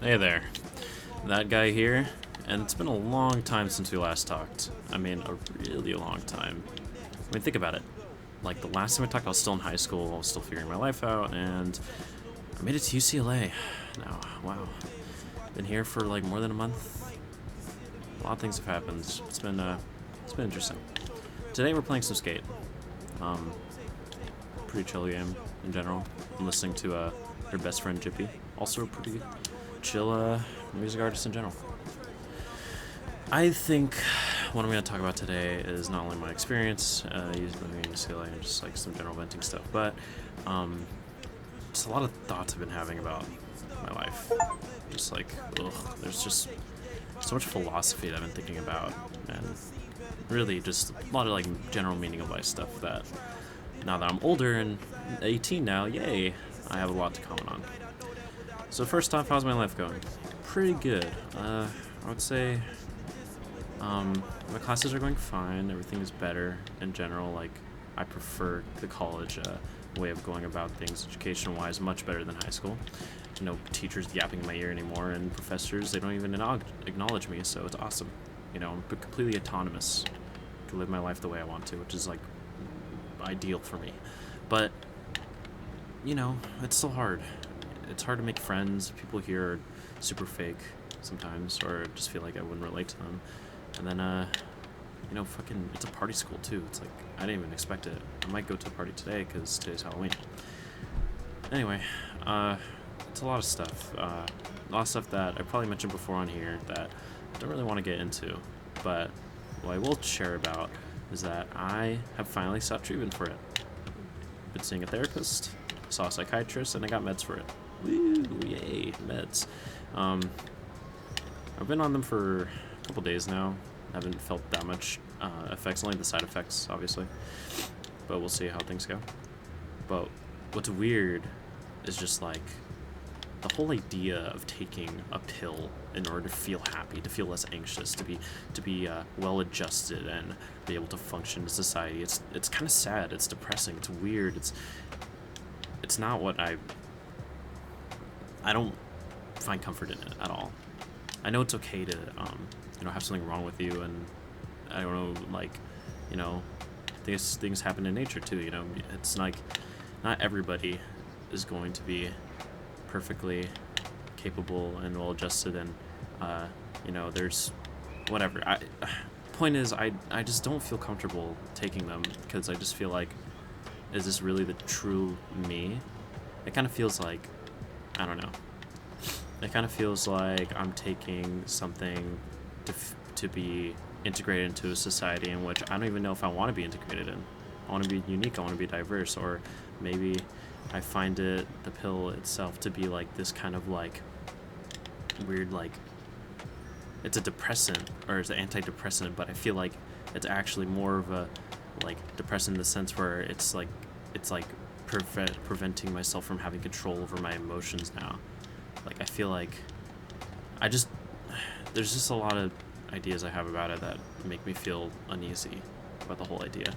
Hey there, that guy here, and it's been a long time since we last talked. I mean, a really long time. I mean, think about it. Like, the last time we talked, I was still in high school, I was still figuring my life out, and I made it to UCLA. Now, wow. Been here for like more than a month. A lot of things have happened. It's been interesting. Today we're playing some Skate. Um, Pretty chill game in general. I'm listening to your best friend Jippy. Also a pretty chill music artist in general. I think what I'm going to talk about today is not only my experience living in UCLA and just like some general venting stuff, but just a lot of thoughts I've been having about my life. Just like, ugh, there's just so much philosophy that I've been thinking about, and really just a lot of like general meaning of life stuff that now that I'm older and 18 now, yay, I have a lot to comment on. So first off, how's my life going? Pretty good. I would say my classes are going fine. Everything is better in general. Like, I prefer the college way of going about things education-wise much better than high school. No teachers yapping in my ear anymore, and professors, they don't even acknowledge me, so it's awesome. I'm completely autonomous. I can live my life the way I want to, which is like ideal for me. But it's still hard. It's hard to make friends. People here are super fake sometimes, or just feel like I wouldn't relate to them. And then fucking, it's a party school too. It's like, I didn't even expect it. I might go to a party today because today's Halloween. Anyway, it's a lot of stuff. A lot of stuff that I probably mentioned before on here that I don't really want to get into. But what I will share about is that I have finally sought treatment for it. Been seeing a therapist, saw a psychiatrist, and I got meds for it. Woo, yay, meds. I've been on them for a couple days now. I haven't felt that much effects, only the side effects, obviously. But we'll see how things go. But what's weird is just like the whole idea of taking a pill in order to feel happy, to feel less anxious, to be well adjusted and be able to function in society. It's kind of sad. It's depressing. It's weird. It's not what I don't find comfort in it at all. I know it's okay to have something wrong with you, and I don't know, like, things happen in nature too. It's like not everybody is going to be perfectly capable and well adjusted, and there's whatever. Point is, I just don't feel comfortable taking them because I just feel like, is this really the true me? It kind of feels like, I don't know. It kind of feels like I'm taking something to be integrated into a society in which I don't even know if I want to be integrated in. I want to be unique. I want to be diverse. Or maybe I find the pill itself to be like this kind of like weird, like, it's a depressant or it's an antidepressant, but I feel like it's actually more of a like depressant in the sense where it's like preventing myself from having control over my emotions now. Like, I feel like there's just a lot of ideas I have about it that make me feel uneasy about the whole idea.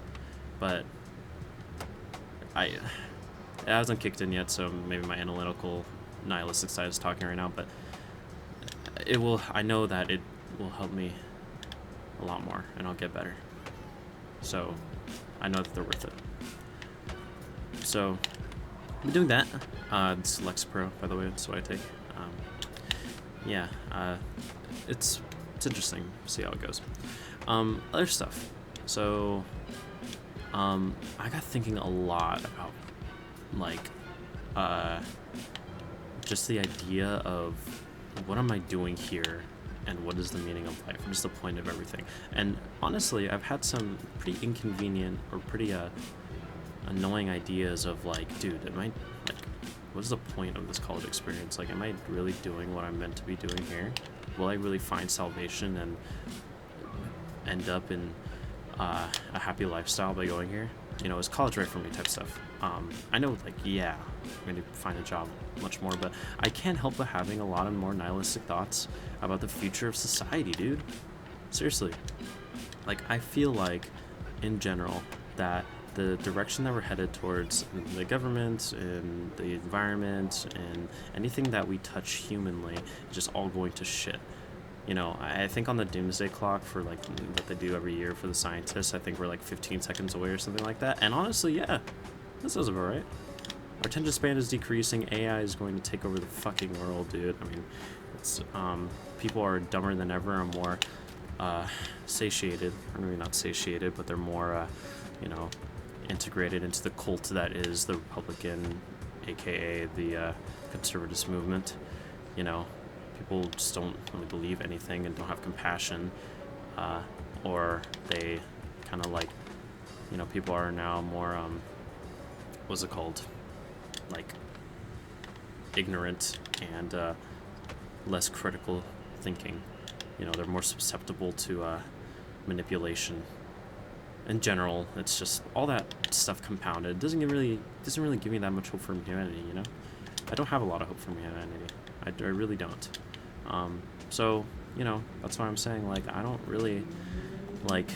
But it hasn't kicked in yet, so maybe my analytical nihilistic side is talking right now, but I know that it will help me a lot more and I'll get better. So I know that they're worth it. So I'm doing that. It's Lexapro, by the way. That's what I take. It's interesting. See how it goes. Other stuff. So, I got thinking a lot about like, just the idea of what am I doing here, and what is the meaning of life? What is the point of everything? And honestly, I've had some pretty inconvenient or pretty annoying ideas of like, dude, what is the point of this college experience? Like, am I really doing what I'm meant to be doing here? Will I really find salvation and end up in a happy lifestyle by going here? Is college right for me type stuff. I know, like, yeah, I'm going to find a job much more, but I can't help but having a lot of more nihilistic thoughts about the future of society, dude. Seriously. Like, I feel like, in general, that the direction that we're headed towards in the government and the environment and anything that we touch humanly is just all going to shit. You know, I think on the doomsday clock for like what they do every year for the scientists, I think we're like 15 seconds away or something like that. And honestly, yeah, this is about right. Our attention span is decreasing. AI is going to take over the fucking world, dude. I mean, it's people are dumber than ever and more satiated, or maybe not satiated, but they're more you know, integrated into the cult that is the Republican, aka the conservative movement. You know, people just don't really believe anything and don't have compassion, or they kind of like, you know, people are now more what's it called, like ignorant and less critical thinking. You know, they're more susceptible to manipulation. In general, it's just all that stuff compounded. Doesn't really give me that much hope for humanity. You know, I don't have a lot of hope for humanity. I really don't. So you know, that's why I'm saying, like, I don't really like.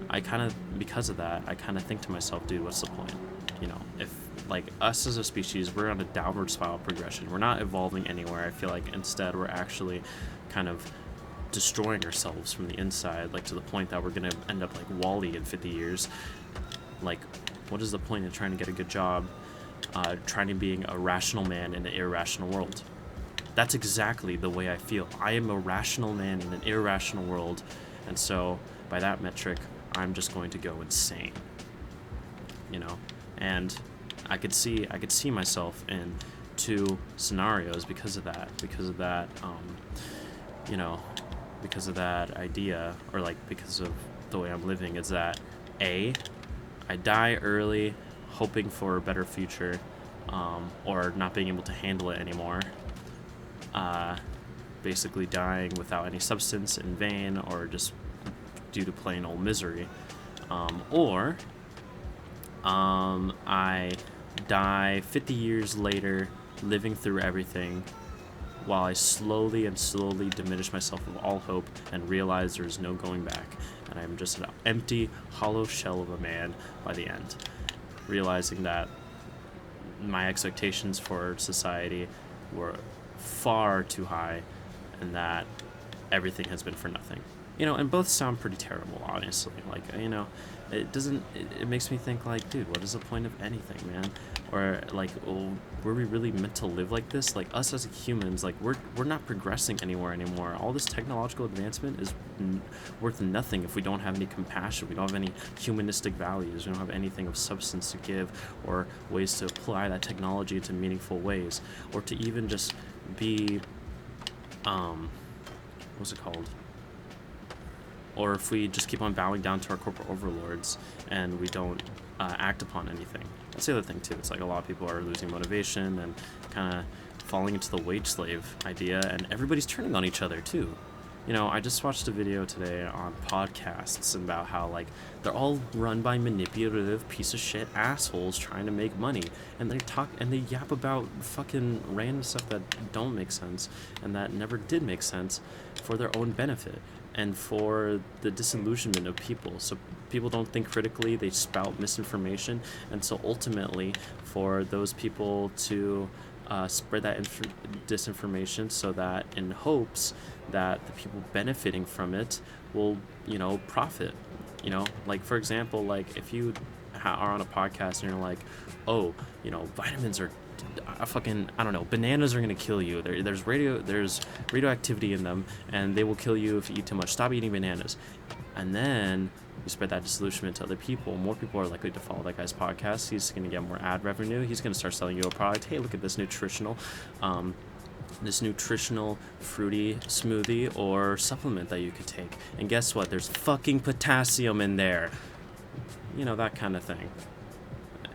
I kind of, because of that, I kind of think to myself, dude, what's the point? You know, if like us as a species, we're on a downward spiral progression. We're not evolving anywhere. I feel like instead we're actually kind of destroying ourselves from the inside, like to the point that we're gonna end up like Wall-E in 50 years. Like, what is the point of trying to get a good job, trying to being a rational man in an irrational world? That's exactly the way I feel. I am a rational man in an irrational world, and so by that metric, I'm just going to go insane. You know, and I could see myself in two scenarios because of that, you know, because of that idea, or like because of the way I'm living, is that A, I die early hoping for a better future, or not being able to handle it anymore, basically dying without any substance, in vain, or just due to plain old misery, or I die 50 years later living through everything, while I slowly diminish myself of all hope and realize there's no going back, and I'm just an empty, hollow shell of a man by the end, realizing that my expectations for society were far too high, and that everything has been for nothing. You know, and both sound pretty terrible, honestly. Like, you know, it makes me think, like, dude, what is the point of anything, man? Or, like, were we really meant to live like this? Like, us as humans, like, we're not progressing anywhere anymore. All this technological advancement is worth nothing if we don't have any compassion. We don't have any humanistic values. We don't have anything of substance to give, or ways to apply that technology into meaningful ways, or to even just be, what's it called? Or if we just keep on bowing down to our corporate overlords and we don't act upon anything. That's the other thing, too. It's like a lot of people are losing motivation and kind of falling into the wage slave idea, and everybody's turning on each other, too. You know, I just watched a video today on podcasts about how, like, they're all run by manipulative piece of shit assholes trying to make money, and they yap about fucking random stuff that don't make sense and that never did make sense for their own benefit and for the disillusionment of people. So people don't think critically, they spout misinformation, and so ultimately for those people to spread that disinformation, so that in hopes that the people benefiting from it will, you know, profit. You know, like, for example, like, if you are on a podcast and you're like, oh, you know, vitamins are fucking, I don't know, bananas are gonna kill you. There's radioactivity in them, and they will kill you if you eat too much. Stop eating bananas. And then you spread that disillusionment to other people. More people are likely to follow that guy's podcast. He's gonna get more ad revenue. He's gonna start selling you a product. Hey, look at this nutritional fruity smoothie or supplement that you could take. And guess what? There's fucking potassium in there. You know, that kind of thing.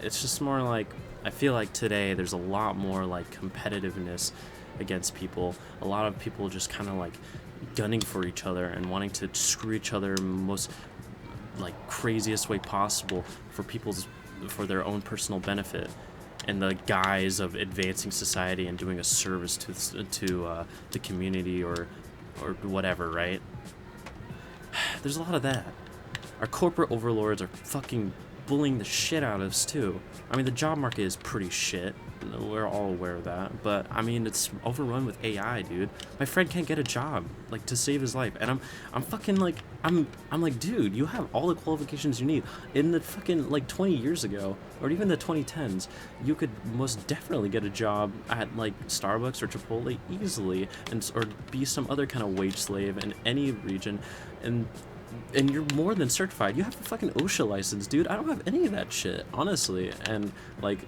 It's just more like, I feel like today there's a lot more like competitiveness against people. A lot of people just kind of like gunning for each other and wanting to screw each other in the most like craziest way possible for their own personal benefit, in the guise of advancing society and doing a service to the community or whatever, right? There's a lot of that. Our corporate overlords are fucking bullying the shit out of us too. I mean, the job market is pretty shit. We're all aware of that. But I mean, it's overrun with AI, dude. My friend can't get a job, like, to save his life, and I'm fucking like, I'm like, dude, you have all the qualifications you need. In the fucking, like, 20 years ago, or even the 2010s, you could most definitely get a job at, like, Starbucks or Chipotle easily, or be some other kind of wage slave in any region, and you're more than certified. You have a fucking OSHA license, dude. I don't have any of that shit, honestly. And, like,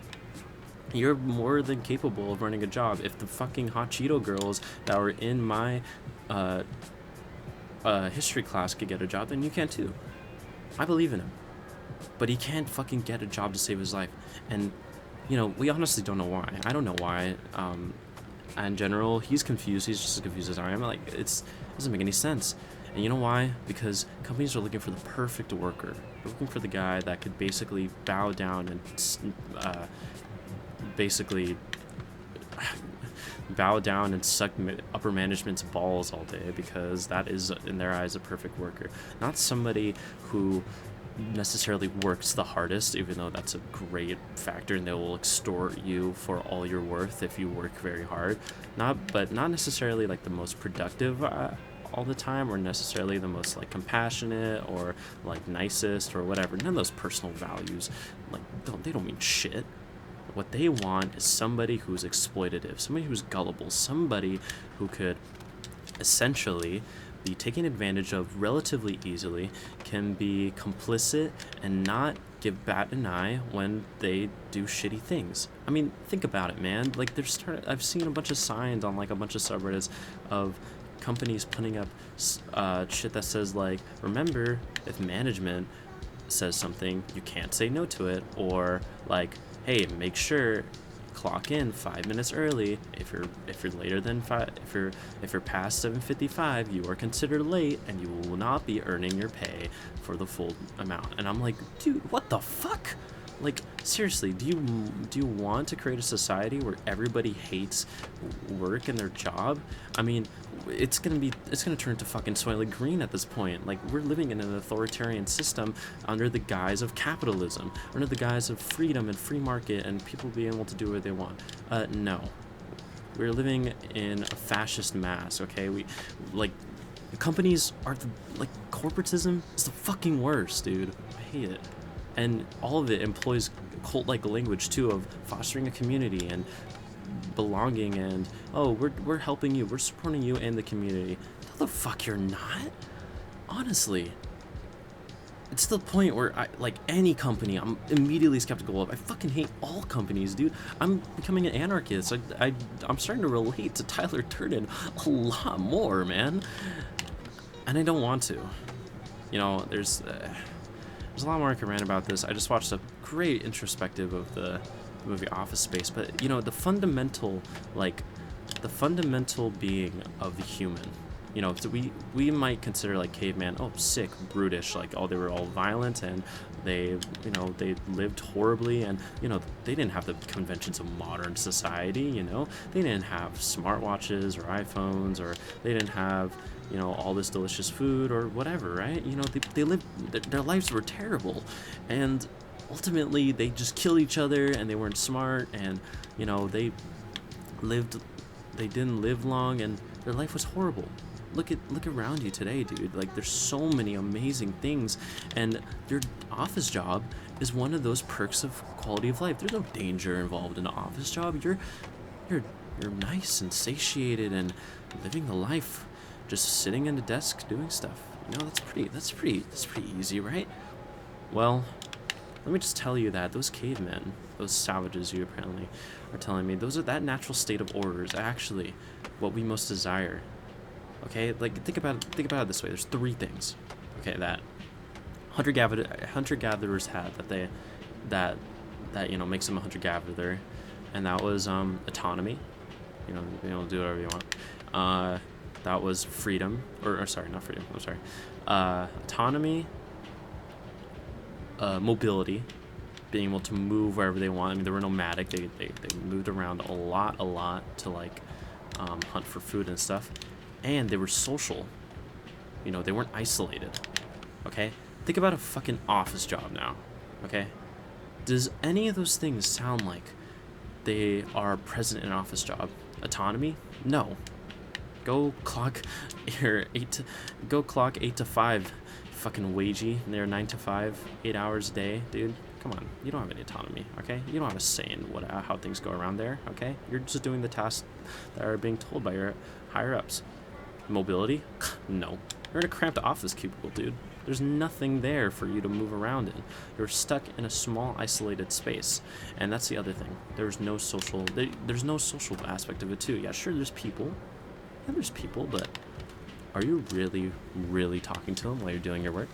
you're more than capable of running a job. If the fucking hot Cheeto girls that were in my history class could get a job, then you can too. I believe in him. But he can't fucking get a job to save his life. And, you know, we honestly don't know why. I don't know why. In general, he's confused. He's just as confused as I am. Like, it doesn't make any sense. And you know why? Because companies are looking for the perfect worker. They're looking for the guy that could basically bow down and suck upper management's balls all day, because that is, in their eyes, a perfect worker. Not somebody who necessarily works the hardest, even though that's a great factor, and they will extort you for all you're worth if you work very hard. But not necessarily like the most productive all the time, or necessarily the most like compassionate or like nicest or whatever. None of those personal values, like, they don't mean shit. What they want is somebody who's exploitative, somebody who's gullible, somebody who could essentially be taken advantage of relatively easily, can be complicit and not give bat an eye when they do shitty things. I mean, think about it, man. Like, I've seen a bunch of signs on like a bunch of subreddits of companies putting up shit that says, like, remember, if management says something, you can't say no to it, or like, hey, make sure clock in 5 minutes early. If you're later than if you're past 7:55, you are considered late, and you will not be earning your pay for the full amount. And I'm like, dude, what the fuck? Like, seriously, do you want to create a society where everybody hates work and their job? I mean, it's gonna turn to fucking Soylent Green at this point. Like, we're living in an authoritarian system under the guise of capitalism, under the guise of freedom and free market and people being able to do what they want. No, we're living in a fascist mass. Okay, companies are corporatism is the fucking worst, dude. I hate it. And all of it employs cult-like language too, of fostering a community and belonging, and we're helping you, we're supporting you and the community. No, the fuck you're not. Honestly, it's to the point where any company I'm immediately skeptical of. I fucking hate all companies, dude. I'm becoming an anarchist. I'm starting to relate to Tyler Durden a lot more, man. And I don't want to. You know, there's a lot more I can rant about this. I just watched a great introspective of the movie Office Space, but you know, the fundamental being of the human. You know, so we might consider like caveman, sick, brutish, like, they were all violent and they lived horribly, and they didn't have the conventions of modern society. They didn't have smartwatches or iPhones, or they didn't have all this delicious food or whatever, right? They lived, their lives were terrible, and ultimately they just killed each other, and they weren't smart, and they didn't live long, and their life was horrible. Look around you today, dude. Like, there's so many amazing things, and your office job is one of those perks of quality of life. There's no danger involved in an office job. You're nice and satiated and living the life, just sitting at a desk doing stuff. That's pretty easy, right? Well, let me just tell you that those cavemen, those savages you apparently are telling me, that natural state of order is actually what we most desire. Okay, like, think about it this way. There's three things, okay, that hunter-gatherers had that makes them a hunter-gatherer, and that was autonomy. Being able to do whatever you want. That was freedom, or sorry, not freedom. I'm sorry. Autonomy, mobility, being able to move wherever they want. I mean, they were nomadic. They moved around a lot to hunt for food and stuff. And they were social. They weren't isolated. Okay? Think about a fucking office job now. Okay? Does any of those things sound like they are present in an office job? Autonomy? No. Go clock your 8 to 5, fucking wagey. And they're 9 to 5, 8 hours a day, dude. Come on, you don't have any autonomy, okay? You don't have a say in how things go around there, okay? You're just doing the tasks that are being told by your higher ups. Mobility? No. You're in a cramped office cubicle, dude. There's nothing there for you to move around in. You're stuck in a small, isolated space, and that's the other thing. There's no social aspect of it too. Yeah, sure, there's people. Yeah, there's people, but are you really, really talking to them while you're doing your work?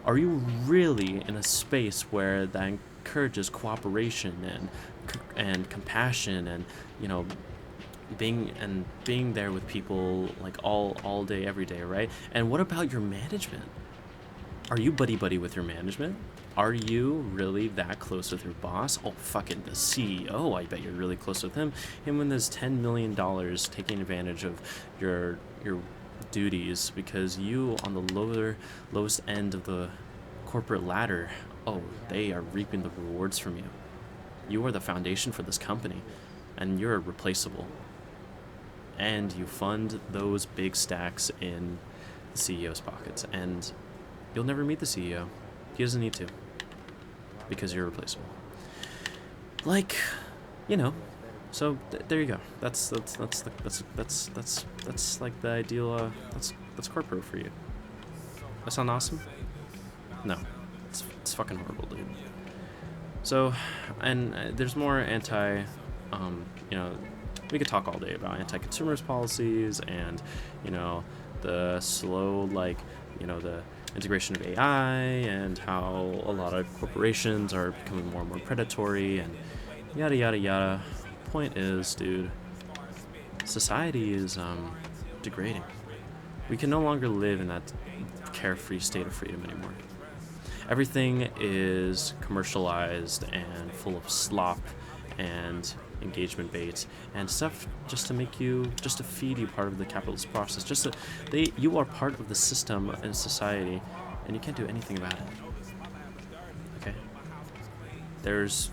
Are you really in a space where that encourages cooperation and compassion and, you know, being there with people like all day, every day, right? And what about your management? Are you buddy with your management? Are you really that close with your boss? Oh, fucking the CEO, I bet you're really close with him. Him when there's $10 million taking advantage of your duties because you on the lowest end of the corporate ladder, oh, they are reaping the rewards from you. You are the foundation for this company, and you're replaceable. And you fund those big stacks in the CEO's pockets, and you'll never meet the CEO. He doesn't need to, because you're replaceable. Like, you know. So there you go. That's like the ideal. That's corporate for you. That sound awesome? No, it's fucking horrible, dude. So, and there's more you know, we could talk all day about anti-consumerist policies and, you know, the slow, like, you know, the integration of AI and how a lot of corporations are becoming more and more predatory and yada yada yada. Point is, dude, society is degrading. We can no longer live in that carefree state of freedom anymore. Everything is commercialized and full of slop and engagement bait and stuff just to feed you part of the capitalist process. You are part of the system and society, and you can't do anything about it. Okay? There's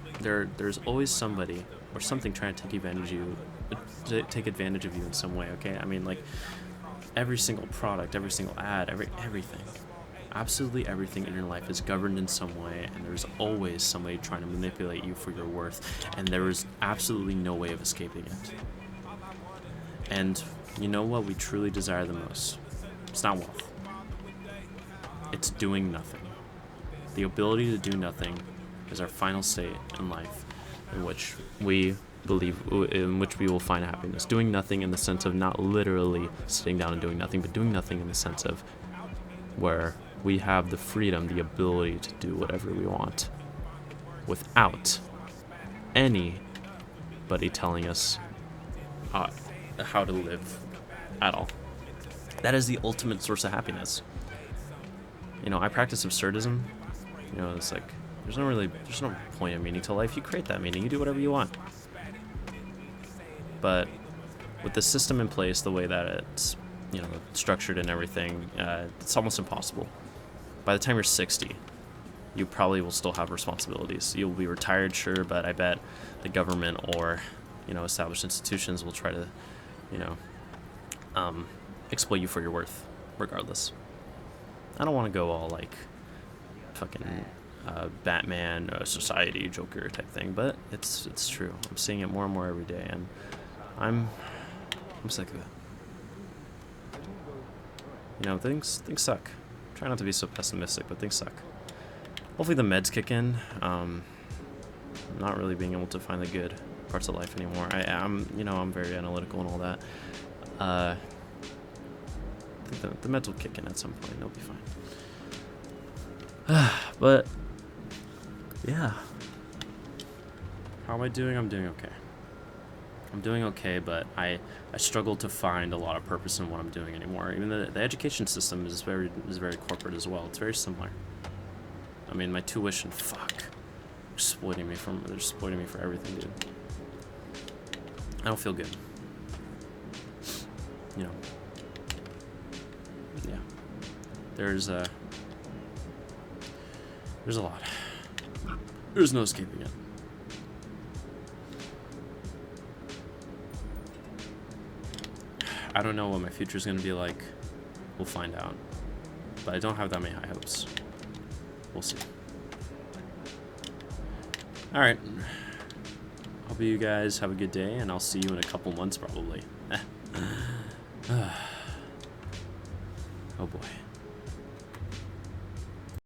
always somebody or something trying to take advantage of you in some way. Okay? I mean, like, every single product, every single ad, everything. Absolutely everything in your life is governed in some way, and there's always somebody trying to manipulate you for your worth, and there is absolutely no way of escaping it. And you know what we truly desire the most? It's not wealth. It's doing nothing. The ability to do nothing is our final state in life, in which we will find happiness. Doing nothing in the sense of not literally sitting down and doing nothing, but doing nothing in the sense of where we have the freedom, the ability to do whatever we want without anybody telling us how to live at all. That is the ultimate source of happiness. You know, I practice absurdism. You know, it's like there's no point of meaning to life. You create that meaning. You do whatever you want. But with the system in place, the way that it's, you know, structured and everything, it's almost impossible. By the time you're 60, you probably will still have responsibilities. You'll be retired, sure, but I bet the government or, you know, established institutions will try to, you know, exploit you for your worth, regardless. I don't want to go all like fucking Batman, society, Joker type thing, but it's true. I'm seeing it more and more every day, and I'm sick of it. You know, things suck. Try not to be so pessimistic, but things suck. Hopefully the meds kick in. I'm not really being able to find the good parts of life anymore. I'm very analytical and all that. I think the meds will kick in at some point. They'll be fine. But yeah, how am I doing? I'm doing okay. I'm doing okay, but I struggle to find a lot of purpose in what I'm doing anymore. Even the education system is very corporate as well. It's very similar. I mean, my tuition, they're exploiting me for everything, dude. I don't feel good. You know. Yeah. There's a lot. There's no escaping it. I don't know what my future's gonna be like. We'll find out. But I don't have that many high hopes. We'll see. Alright. Hope you guys have a good day, and I'll see you in a couple months probably.